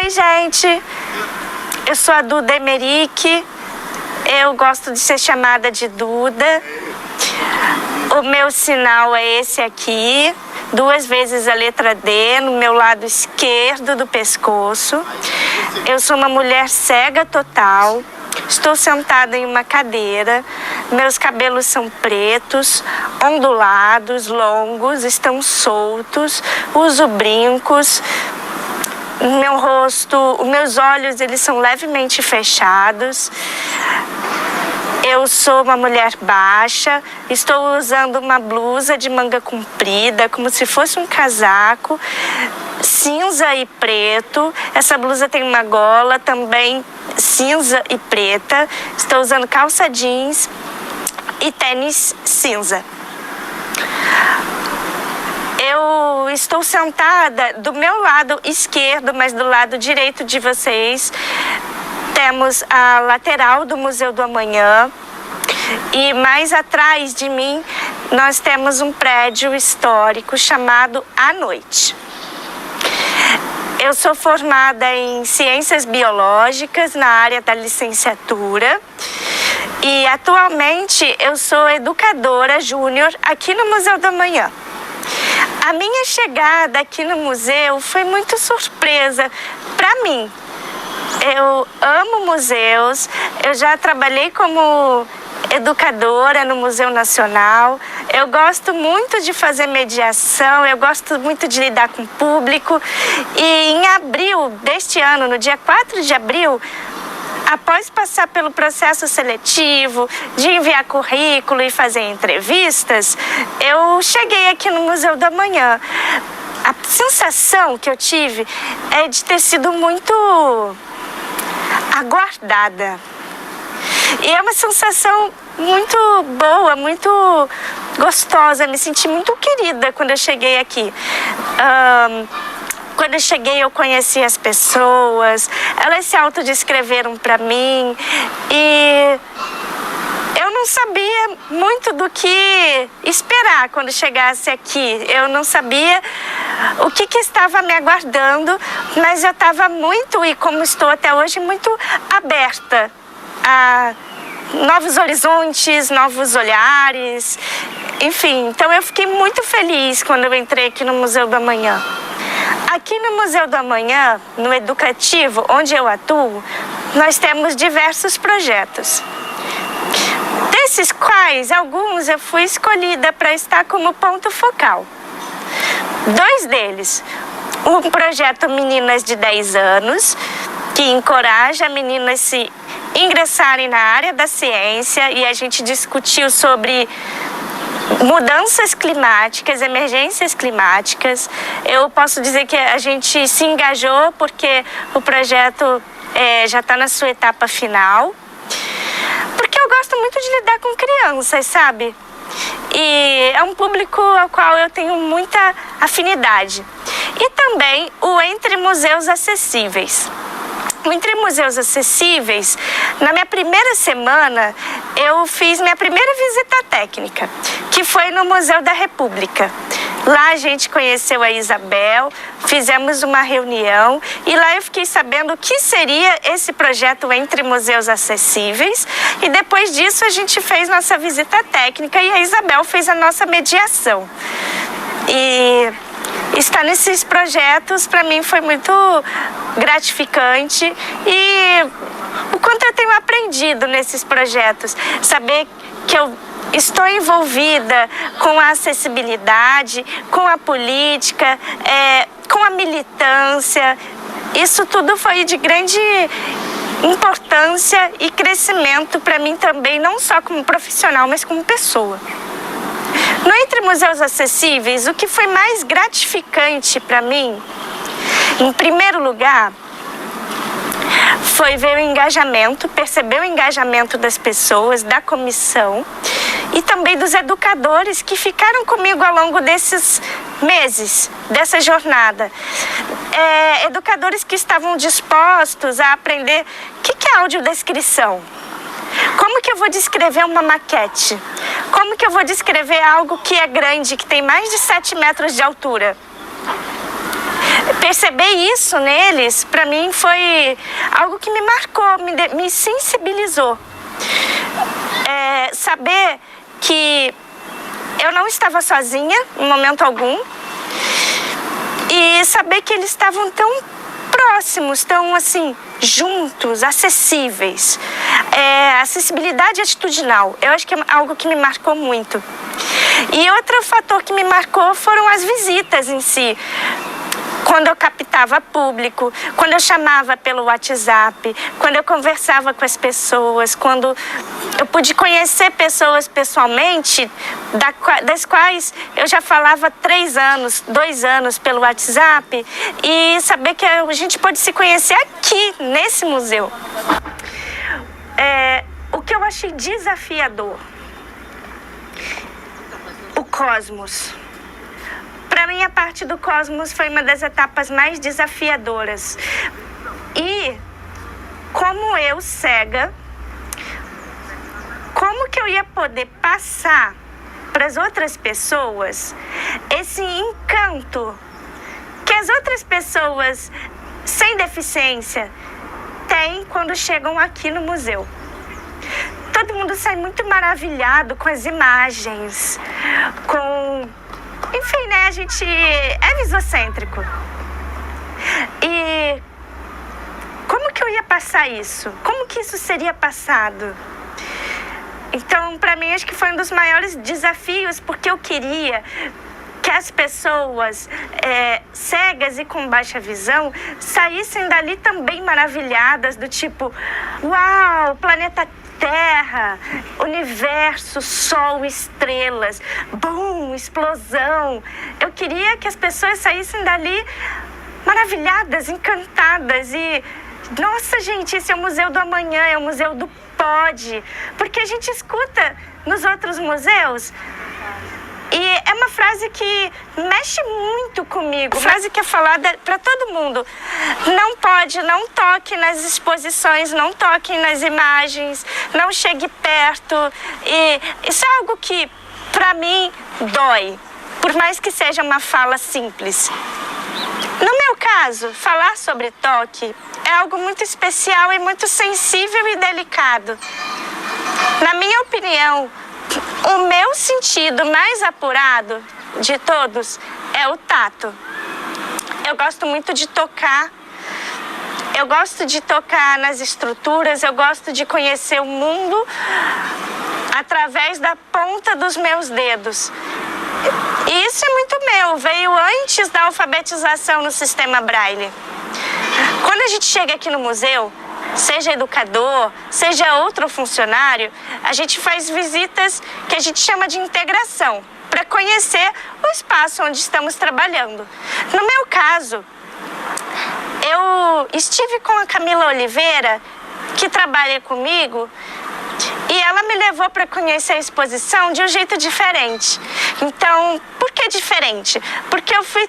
Oi, gente, eu sou a Duda Emerick, eu gosto de ser chamada de Duda. O meu sinal é esse aqui, 2 vezes a letra D no meu lado esquerdo do pescoço. Eu sou uma mulher cega total, estou sentada em uma cadeira, meus cabelos são pretos, ondulados, longos, estão soltos, uso brincos. Meu rosto, os meus olhos, eles são levemente fechados. Eu sou uma mulher baixa, estou usando uma blusa de manga comprida, como se fosse um casaco, cinza e preto. Essa blusa tem uma gola também cinza e preta. Estou usando calça jeans e tênis cinza. Eu estou sentada do meu lado esquerdo, mas do lado direito de vocês temos a lateral do Museu do Amanhã e mais atrás de mim nós temos um prédio histórico chamado A Noite. Eu sou formada em Ciências Biológicas na área da licenciatura e atualmente eu sou educadora júnior aqui no Museu do Amanhã. A minha chegada aqui no museu foi muito surpresa para mim. Eu amo museus, eu já trabalhei como educadora no Museu Nacional, eu gosto muito de fazer mediação, eu gosto muito de lidar com o público. E em abril deste ano, no dia 4 de abril, após passar pelo processo seletivo, de enviar currículo e fazer entrevistas, eu cheguei aqui no Museu do Amanhã. A sensação que eu tive é de ter sido muito aguardada. E é uma sensação muito boa, muito gostosa. Me senti muito querida quando eu cheguei aqui. Quando eu cheguei, eu conheci as pessoas, elas se autodescreveram para mim e eu não sabia muito do que esperar quando chegasse aqui. Eu não sabia o que estava me aguardando, mas eu estava muito, e como estou até hoje, muito aberta a novos horizontes, novos olhares, enfim. Então eu fiquei muito feliz quando eu entrei aqui no Museu do Amanhã. Aqui no Museu do Amanhã, no educativo, onde eu atuo, nós temos diversos projetos. Desses quais, alguns eu fui escolhida para estar como ponto focal. 2 deles, um projeto Meninas de 10 anos, que encoraja meninas a se ingressarem na área da ciência, e a gente discutiu sobre mudanças climáticas, emergências climáticas. Eu posso dizer que a gente se engajou porque o projeto já está na sua etapa final. Porque eu gosto muito de lidar com crianças, sabe? E é um público ao qual eu tenho muita afinidade. E também o Entre Museus Acessíveis. O Entre Museus Acessíveis, na minha primeira semana, eu fiz minha primeira visita técnica, que foi no Museu da República. Lá a gente conheceu a Isabel, fizemos uma reunião e lá eu fiquei sabendo o que seria esse projeto Entre Museus Acessíveis, e depois disso a gente fez nossa visita técnica e a Isabel fez a nossa mediação. E estar nesses projetos para mim foi muito gratificante, e o quanto eu tenho aprendido nesses projetos, saber que eu estou envolvida com a acessibilidade, com a política, com a militância. Isso tudo foi de grande importância e crescimento para mim também, não só como profissional, mas como pessoa. No Entre Museus Acessíveis, o que foi mais gratificante para mim, em primeiro lugar, foi ver o engajamento, perceber o engajamento das pessoas, da comissão e também dos educadores que ficaram comigo ao longo desses meses, dessa jornada. Educadores que estavam dispostos a aprender o que é audiodescrição. Como que eu vou descrever uma maquete? Como que eu vou descrever algo que é grande, que tem mais de 7 metros de altura? perceber isso neles, para mim, foi algo que me marcou, me sensibilizou. Saber que eu não estava sozinha em momento algum e saber que eles estavam tão próximos, tão assim, juntos, acessíveis. Acessibilidade atitudinal, eu acho que é algo que me marcou muito. E outro fator que me marcou foram as visitas em si. Quando eu captava público, quando eu chamava pelo WhatsApp, quando eu conversava com as pessoas, quando eu pude conhecer pessoas pessoalmente, das quais eu já falava 3 anos, 2 anos pelo WhatsApp, e saber que a gente pode se conhecer aqui, nesse museu. O que eu achei desafiador, o Cosmos. Para mim, a parte do Cosmos foi uma das etapas mais desafiadoras. E, como eu, cega, como que eu ia poder passar para as outras pessoas esse encanto que as outras pessoas sem deficiência têm quando chegam aqui no museu? Todo mundo sai muito maravilhado com as imagens, enfim, né? A gente é visocêntrico. E como que eu ia passar isso? Como que isso seria passado? Então, para mim, acho que foi um dos maiores desafios, porque eu queria que as pessoas cegas e com baixa visão saíssem dali também maravilhadas, do tipo, uau, planeta Terra, universo, sol, estrelas, bum, explosão. Eu queria que as pessoas saíssem dali maravilhadas, encantadas e... Nossa, gente, esse é o Museu do Amanhã, é o Museu do Pode. Porque a gente escuta nos outros museus... E é uma frase que mexe muito comigo, uma frase que é falada para todo mundo. Não pode, não toque nas exposições, não toque nas imagens, não chegue perto. E isso é algo que, para mim, dói, por mais que seja uma fala simples. No meu caso, falar sobre toque é algo muito especial e muito sensível e delicado. Na minha opinião, o meu sentido mais apurado de todos é o tato. Eu gosto muito de tocar. Eu gosto de tocar nas estruturas. Eu gosto de conhecer o mundo através da ponta dos meus dedos. E isso é muito meu. Veio antes da alfabetização no sistema Braille. Quando a gente chega aqui no museu, seja educador, seja outro funcionário, a gente faz visitas que a gente chama de integração, para conhecer o espaço onde estamos trabalhando. No meu caso, eu estive com a Camila Oliveira, que trabalha comigo, e ela me levou para conhecer a exposição de um jeito diferente. Então, por que diferente? Porque eu fui,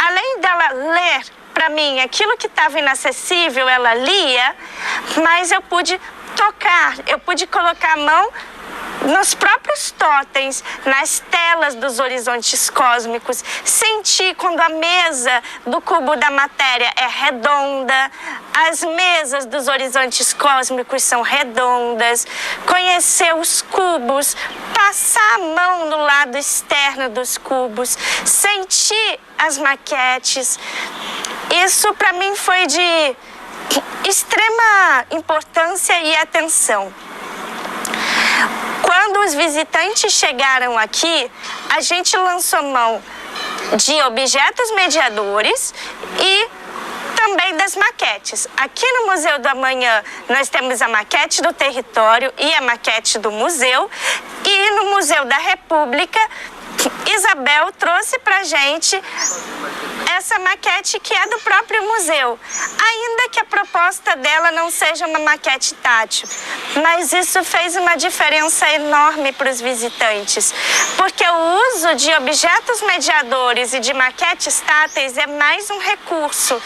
além dela ler para mim aquilo que estava inacessível, ela lia, mas eu pude tocar, eu pude colocar a mão nos próprios totens, nas telas dos horizontes cósmicos, sentir quando a mesa do cubo da matéria é redonda, as mesas dos horizontes cósmicos são redondas, conhecer os cubos, passar a mão no lado externo dos cubos, sentir as maquetes. Isso para mim foi de extrema importância e atenção. Quando os visitantes chegaram aqui, a gente lançou mão de objetos mediadores e também das maquetes. Aqui no Museu do Amanhã nós temos a maquete do território e a maquete do museu, e no Museu da República Isabel trouxe pra gente essa maquete que é do próprio museu, ainda que a proposta dela não seja uma maquete tátil, mas isso fez uma diferença enorme para os visitantes, porque o uso de objetos mediadores e de maquetes táteis é mais um recurso,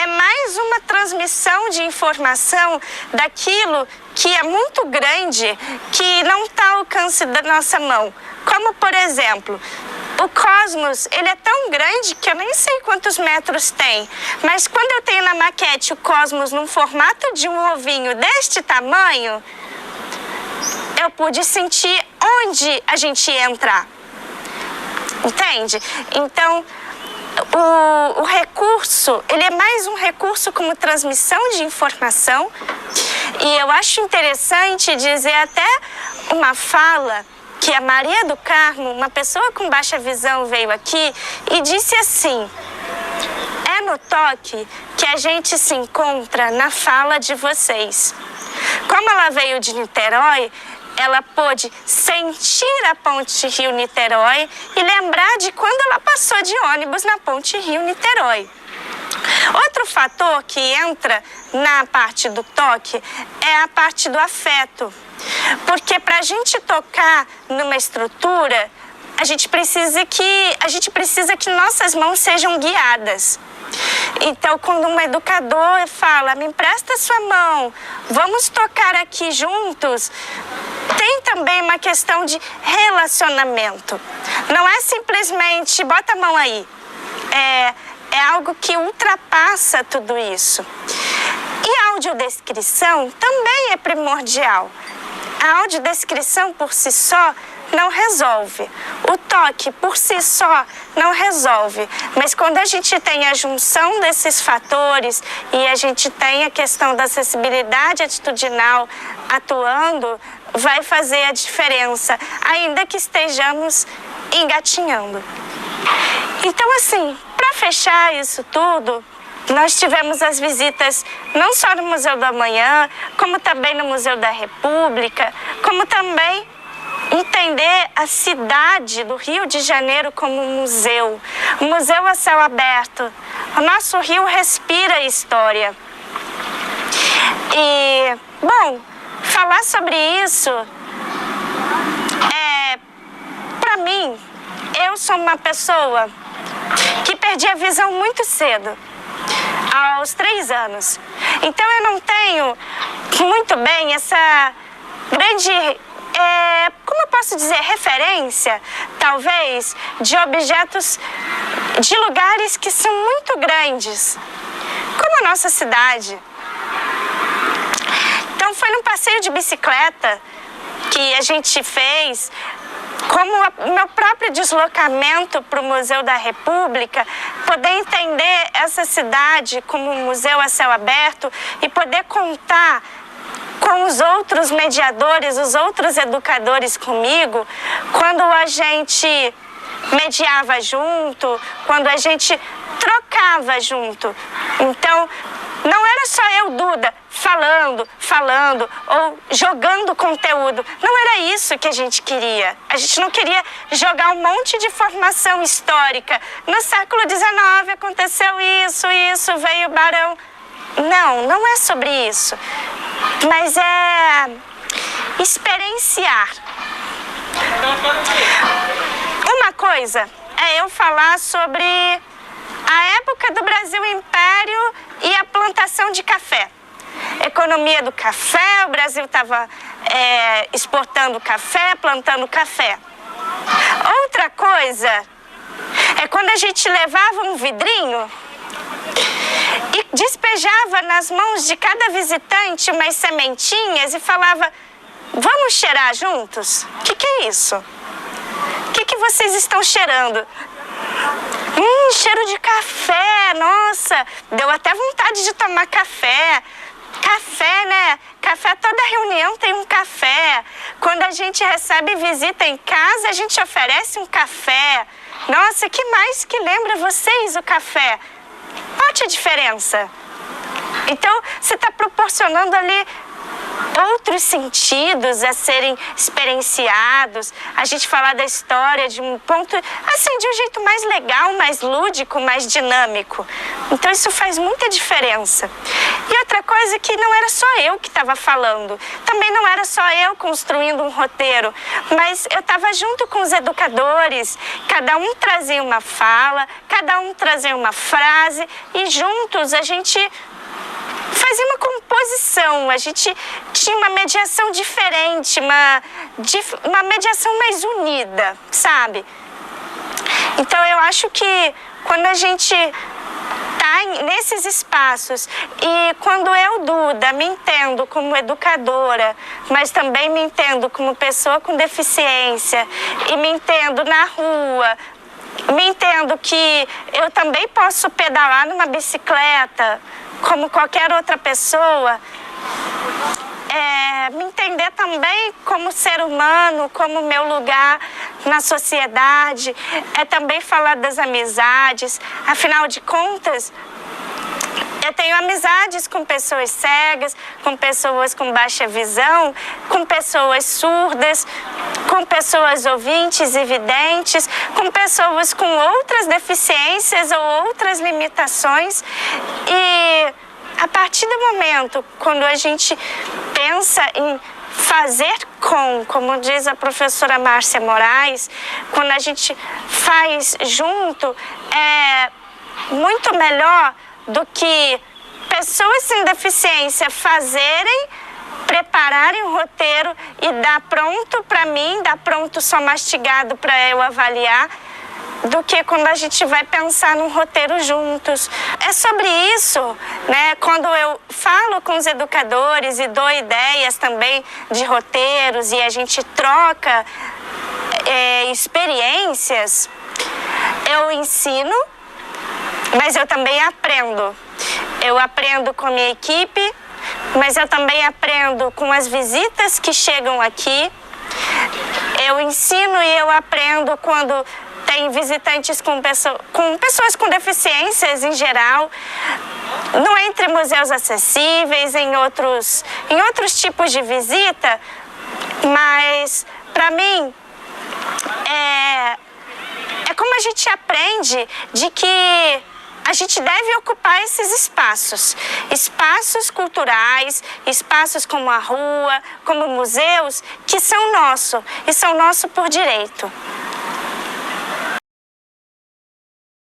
é mais uma transmissão de informação daquilo que é muito grande, que não está ao alcance da nossa mão. Como, por exemplo, O cosmos, ele é tão grande que eu nem sei quantos metros tem. Mas quando eu tenho na maquete o cosmos num formato de um ovinho deste tamanho, eu pude sentir onde a gente ia entrar. Entende? Então, o recurso, ele é mais um recurso como transmissão de informação. E eu acho interessante dizer até uma fala que a Maria do Carmo, uma pessoa com baixa visão, veio aqui e disse assim: é no toque que a gente se encontra na fala de vocês. Como ela veio de Niterói, ela pôde sentir a ponte Rio-Niterói e lembrar de quando ela passou de ônibus na ponte Rio-Niterói. Outro fator que entra na parte do toque é a parte do afeto. Porque para a gente tocar numa estrutura, a gente precisa que nossas mãos sejam guiadas. Então, quando um educador fala, me empresta sua mão, vamos tocar aqui juntos, tem também uma questão de relacionamento. Não é simplesmente, bota a mão aí. É algo que ultrapassa tudo isso. E a audiodescrição também é primordial. A audiodescrição por si só não resolve. O toque por si só não resolve. Mas quando a gente tem a junção desses fatores e a gente tem a questão da acessibilidade atitudinal atuando, vai fazer a diferença, ainda que estejamos engatinhando. Então, assim, para fechar isso tudo, nós tivemos as visitas não só no Museu do Amanhã, como também no Museu da República, como também entender a cidade do Rio de Janeiro como um museu a céu aberto. O nosso Rio respira história. E, bom, falar sobre isso, para mim, eu sou uma pessoa que perdi a visão muito cedo, aos 3 anos. Então eu não tenho muito bem essa grande, como eu posso dizer, referência, talvez, de objetos, de lugares que são muito grandes, como a nossa cidade. Então foi num passeio de bicicleta que a gente fez, como o meu próprio deslocamento para o Museu da República, poder entender essa cidade como um museu a céu aberto e poder contar com os outros mediadores, os outros educadores comigo, quando a gente mediava junto, quando a gente trocava junto. Então, não era só eu, Duda, falando ou jogando conteúdo. Não era isso que a gente queria. A gente não queria jogar um monte de informação histórica. No século XIX aconteceu isso, veio o Barão. Não é sobre isso. Mas é experienciar. Uma coisa é eu falar sobre a época do Brasil Império e a plantação de café. Economia do café, o Brasil estava exportando café, plantando café. Outra coisa é quando a gente levava um vidrinho e despejava nas mãos de cada visitante umas sementinhas e falava, vamos cheirar juntos? O que é isso? O que vocês estão cheirando? Cheiro de café, nossa, deu até vontade de tomar café. Café, né? Café, toda reunião tem um café. Quando a gente recebe visita em casa, a gente oferece um café. Nossa, que mais que lembra vocês o café? Note a diferença. Então, você está proporcionando ali outros sentidos a serem experienciados, a gente falar da história de um ponto, assim, de um jeito mais legal, mais lúdico, mais dinâmico. Então isso faz muita diferença. E outra coisa que não era só eu que estava falando, também não era só eu construindo um roteiro, mas eu estava junto com os educadores, cada um trazia uma fala, cada um trazia uma frase e juntos a gente fazia uma composição, a gente tinha uma mediação diferente, uma mediação mais unida, sabe? Então eu acho que quando a gente está nesses espaços e quando eu, Duda, me entendo como educadora, mas também me entendo como pessoa com deficiência e me entendo na rua, me entendo que eu também posso pedalar numa bicicleta como qualquer outra pessoa, me entender também como ser humano, como meu lugar na sociedade, é também falar das amizades. Afinal de contas, eu tenho amizades com pessoas cegas, com pessoas com baixa visão, com pessoas surdas, com pessoas ouvintes e videntes, com pessoas com outras deficiências ou outras limitações. E a partir do momento quando a gente pensa em fazer como diz a professora Márcia Moraes, quando a gente faz junto, é muito melhor do que pessoas sem deficiência fazerem, prepararem um roteiro e dar pronto para mim, dar pronto só mastigado para eu avaliar, do que quando a gente vai pensar num roteiro juntos. É sobre isso, né? Quando eu falo com os educadores e dou ideias também de roteiros e a gente troca experiências, eu ensino, mas eu também aprendo. Eu aprendo com a minha equipe, mas eu também aprendo com as visitas que chegam aqui. Eu ensino e eu aprendo quando tem visitantes com pessoas com deficiências em geral, no Entre Museus Acessíveis, em outros tipos de visita, mas para mim é como a gente aprende de que a gente deve ocupar esses espaços culturais, espaços como a rua, como museus, que são nossos e são nossos por direito.